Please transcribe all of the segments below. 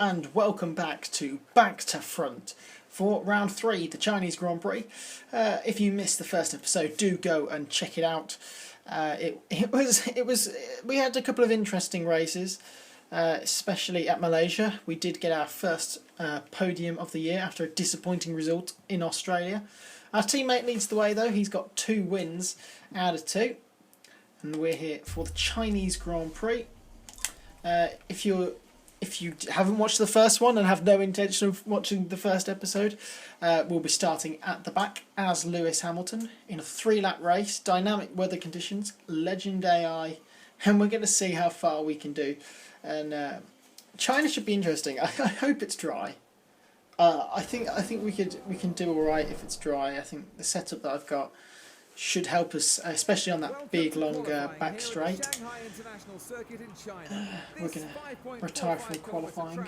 and welcome back to Front for round 3, the Chinese Grand Prix. If you missed the first episode, do go and check it out. We had a couple of interesting races, especially at Malaysia. We did get our first podium of the year after a disappointing result in Australia. Our teammate leads the way though. He's got 2 wins out of 2, and we're here for the Chinese Grand Prix. If you haven't watched the first one and have no intention of watching the first episode, we'll be starting at the back as Lewis Hamilton in a 3-lap race, dynamic weather conditions, legend AI, and we're going to see how far we can do. And China should be interesting. I hope it's dry. I think we can do all right if it's dry. I think the setup that I've got should help us, especially on that big long back straight. We're going to retire from qualifying.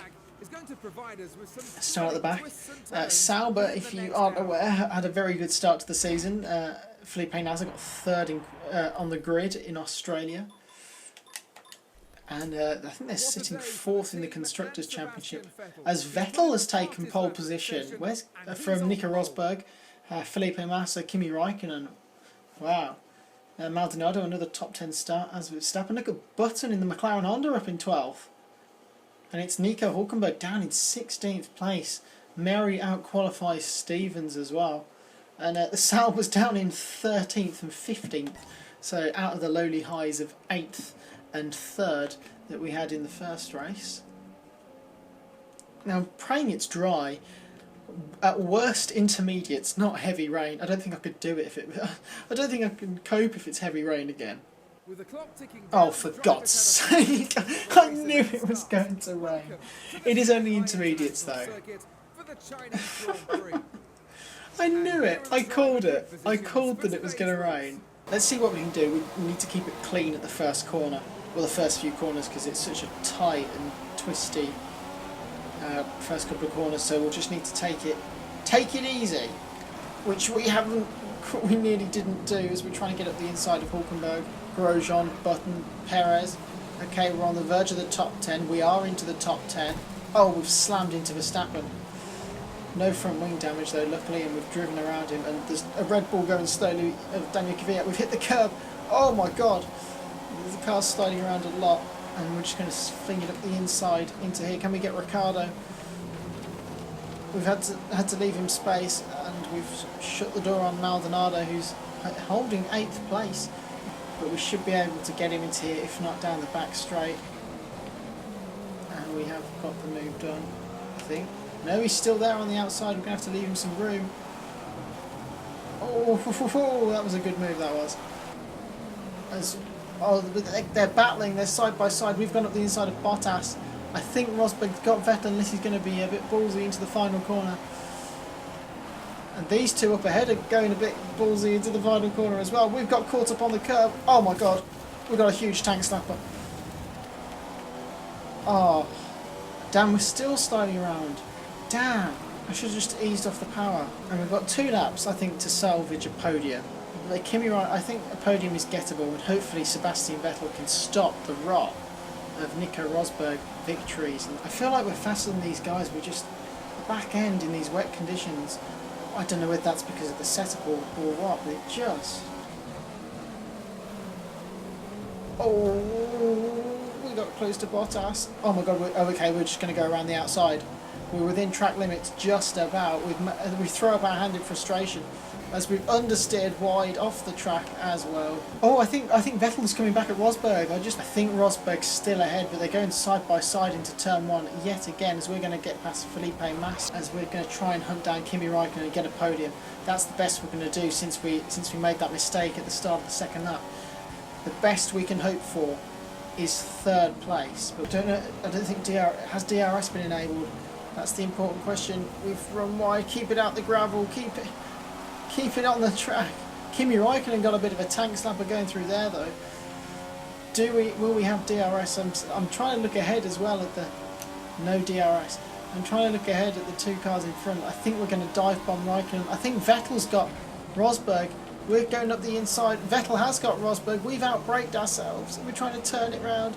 Start at the back. Sauber, if you aren't aware, had a very good start to the season. Felipe Nasr got 3rd on the grid in Australia. And I think they're sitting 4th in the Constructors' Championship. As Vettel has taken pole position. Where's from Nico Rosberg, Felipe Massa, Kimi Raikkonen. Wow. Maldonado, another top 10 start, as with Verstappen. Look at Button in the McLaren Honda up in 12th. And it's Nico Hülkenberg down in 16th place. Mary out-qualifies Stevens as well. And the Sauber's down in 13th and 15th. So out of the lowly highs of 8th and 3rd that we had in the first race. Now I'm praying it's dry. At worst, intermediates, not heavy rain. I don't think I could do it if it. I don't think I can cope if it's heavy rain again. Oh, for God's sake! I knew it was going to rain. It is only intermediates, though. I knew it. I called it. I called that it was going to rain. Let's see what we can do. We need to keep it clean at the first corner, well, the first few corners, because it's such a tight and twisty first couple of corners, so we'll just need to take it easy, which we nearly didn't do as we're trying to get up the inside of Hülkenberg, Grosjean, Button, Perez. Okay, we're on the verge of the top 10. We are into the top 10. Oh, we've slammed into Verstappen. No front wing damage though, luckily, and we've driven around him. And there's a Red Bull going slowly of Daniel Kvyat. We've hit the curb. Oh my God! The car's sliding around a lot. And we're just going to fling it up the inside into here. Can we get Ricciardo? We've had to leave him space, and we've shut the door on Maldonado, who's holding 8th place. But we should be able to get him into here, if not down the back straight. And we have got the move done, I think. No, he's still there on the outside. We're going to have to leave him some room. Oh, that was a good move, that was. Oh, they're battling, they're side by side. We've gone up the inside of Bottas. I think Rosberg's got Vettel, unless he's going to be a bit ballsy into the final corner. And these two up ahead are going a bit ballsy into the final corner as well. We've got caught up on the curb. Oh my God, we've got a huge tank slapper. Oh, damn, we're still sliding around. Damn, I should have just eased off the power. And we've got 2 laps, I think, to salvage a podium. Like I think a podium is gettable, and hopefully Sebastian Vettel can stop the rot of Nico Rosberg victories. And I feel like we're faster than these guys. We're just the back end in these wet conditions. I don't know whether that's because of the setup or what, but it just... Oh, we got close to Bottas. Oh my God, okay, we're just going to go around the outside. We're within track limits just about. We throw up our hand in frustration, as we've understeered wide off the track as well. Oh, I think Vettel's coming back at Rosberg. I think Rosberg's still ahead, but they're going side by side into turn 1 yet again, as we're going to get past Felipe Massa, as we're going to try and hunt down Kimi Raikkonen and get a podium. That's the best we're going to do since we made that mistake at the start of the second lap. The best we can hope for is 3rd place, but I don't think has DRS been enabled. That's the important question. We've run wide. Keep it out the gravel. Keep it on the track. Kimi Raikkonen got a bit of a tank slapper going through there though. Will we have DRS? I'm trying to look ahead as well at the no DRS. I'm trying to look ahead at the 2 cars in front. I think we're going to dive bomb Raikkonen. I think Vettel's got Rosberg. We're going up the inside. Vettel has got Rosberg. We've outbraked ourselves. We're trying to turn it round.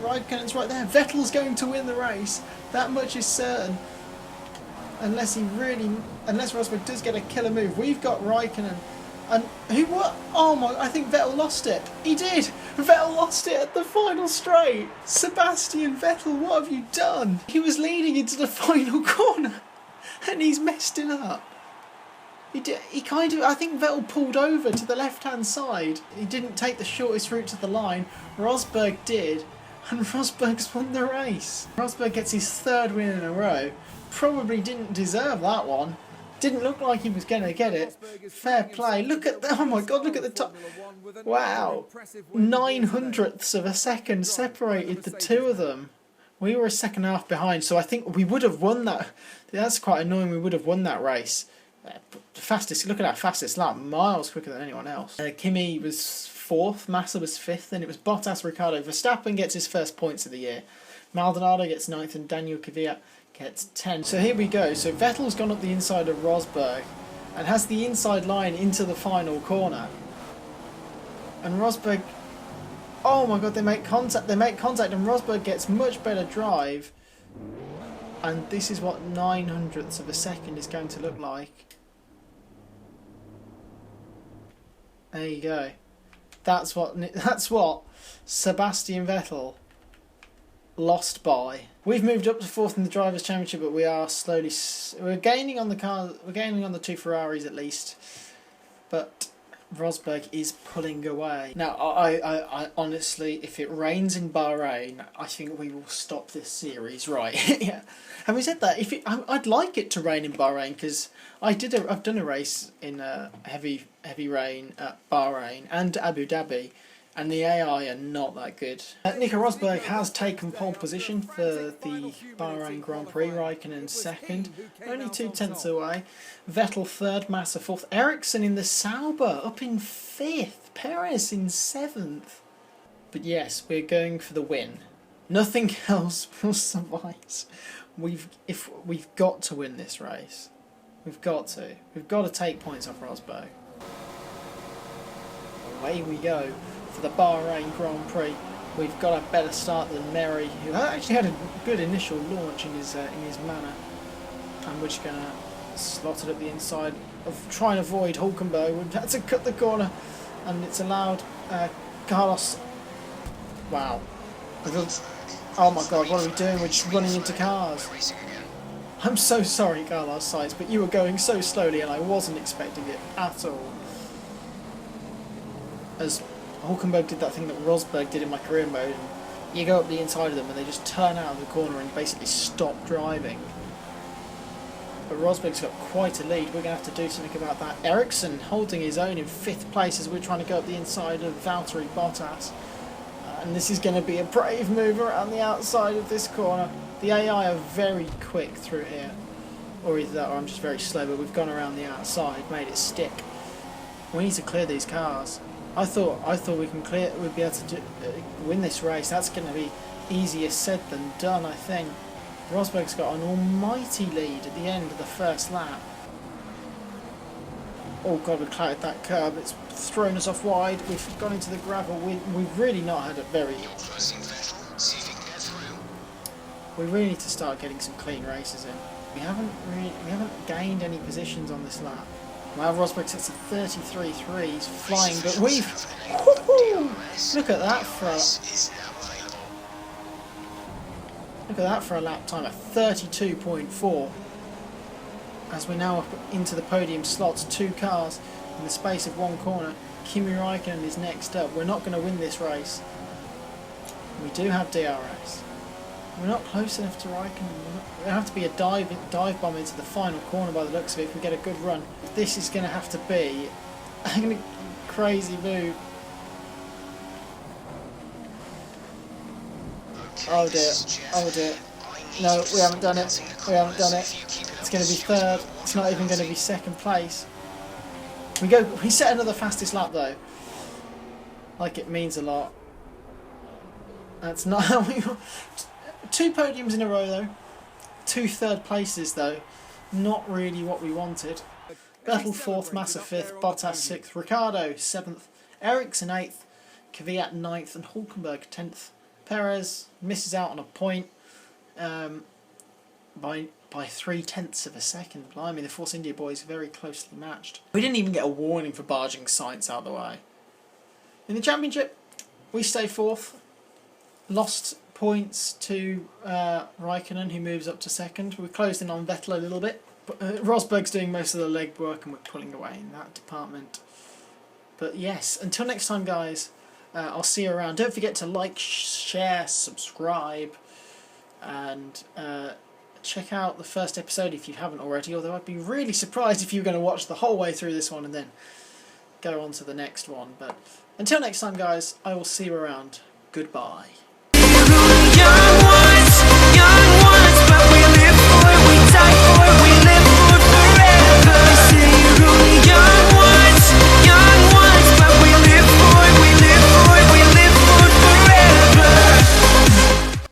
Raikkonen's right there. Vettel's going to win the race. That much is certain. Unless Rosberg does get a killer move. We've got Raikkonen. And what? Oh my, I think Vettel lost it. He did. Vettel lost it at the final straight. Sebastian Vettel, what have you done? He was leading into the final corner and he's messed it up. He kind of, I think Vettel pulled over to the left-hand side. He didn't take the shortest route to the line. Rosberg did, and Rosberg's won the race. Rosberg gets his third win in a row. Probably didn't deserve that one. Didn't look like he was going to get it. Fair play. Look at that. Oh my God, look at the top. Wow. 900ths of a second separated the two of them. We were a second half behind, so I think we would have won that. That's quite annoying. We would have won that race. Fastest, look at that fastest lap, miles quicker than anyone else. Kimi was 4th, Massa was 5th, and it was Bottas, Ricciardo. Verstappen gets his first points of the year. Maldonado gets 9th, and Daniel Kvyat gets 10. So here we go. So Vettel's gone up the inside of Rosberg and has the inside line into the final corner. And Rosberg, oh my God, they make contact, and Rosberg gets much better drive. And this is what 900ths of a second is going to look like. There you go. That's what Sebastian Vettel lost by. We've moved up to 4th in the Drivers' Championship, but we are we're gaining on the car. We're gaining on the two Ferraris at least. But Rosberg is pulling away. Now, I honestly, if it rains in Bahrain, I think we will stop this series, right? Yeah. Having said that, I'd like it to rain in Bahrain because I've done a race in heavy rain at Bahrain and Abu Dhabi, and the AI are not that good. Nico Rosberg has taken pole position for the Bahrain Grand Prix. Raikkonen 2nd, only 2/10 away. Vettel 3rd, Massa 4th. Ericsson in the Sauber up in 5th. Perez in 7th. But yes, we're going for the win. Nothing else will suffice. We've got to win this race. We've got to take points off Rosberg. Away we go for the Bahrain Grand Prix. We've got a better start than Merry, who actually had a good initial launch in his manner, and we're just gonna slot it at the inside of trying to avoid Hulkenberg. We've had to cut the corner, and it's allowed Carlos. Wow. Oh my God, what are we doing? We're just running into cars. I'm so sorry, Carlos Sainz, but you were going so slowly and I wasn't expecting it at all. As Hulkenberg did that thing that Rosberg did in my career mode, and you go up the inside of them and they just turn out of the corner and basically stop driving. But Rosberg's got quite a lead. We're going to have to do something about that. Ericsson holding his own in 5th place as we're trying to go up the inside of Valtteri Bottas. And this is going to be a brave move around the outside of this corner. The AI are very quick through here. Or either that or I'm just very slow, but we've gone around the outside, made it stick. We need to clear these cars. I thought we'd be able to win this race. That's going to be easier said than done, I think. Rosberg's got an almighty lead at the end of the first lap. Oh God, we clouded that curb. It's thrown us off wide. We've gone into the gravel. We've really not had a very... We really need to start getting some clean races in. We haven't gained any positions on this lap. Well, Rosberg sets a 33.3. He's flying, but we've... Look at that for a lap time at 32.4. As we're now up into the podium slots, 2 cars in the space of 1 corner. Kimi Raikkonen is next up. We're not going to win this race. We do have DRS. We're not close enough to Raikkonen. It'll have to be a dive bomb into the final corner by the looks of it if we get a good run. This is going to have to be a crazy move. Oh dear, oh dear. No, we haven't done it. We haven't done it. It's going to be 3rd. It's not even going to be 2nd place. We set another fastest lap though. Like it means a lot. That's not how we... 2 podiums in a row though. 2 3rd places though. Not really what we wanted. Vettel 4th, Massa 5th, Bottas 6th, Ricciardo 7th, Ericsson 8th, Kvyat 9th and Hulkenberg 10th. Perez misses out on a point by 0.3 of a second. Blimey, the Force India boys are very closely matched. We didn't even get a warning for barging sights out of the way. In the championship, we stay fourth. Lost points to Raikkonen, who moves up to second. We closed in on Vettel a little bit. But, Rosberg's doing most of the legwork and we're pulling away in that department. But yes, until next time, guys, I'll see you around. Don't forget to like, share, subscribe, and check out the first episode if you haven't already, although I'd be really surprised if you were going to watch the whole way through this one and then go on to the next one. But until next time, guys, I will see you around. Goodbye.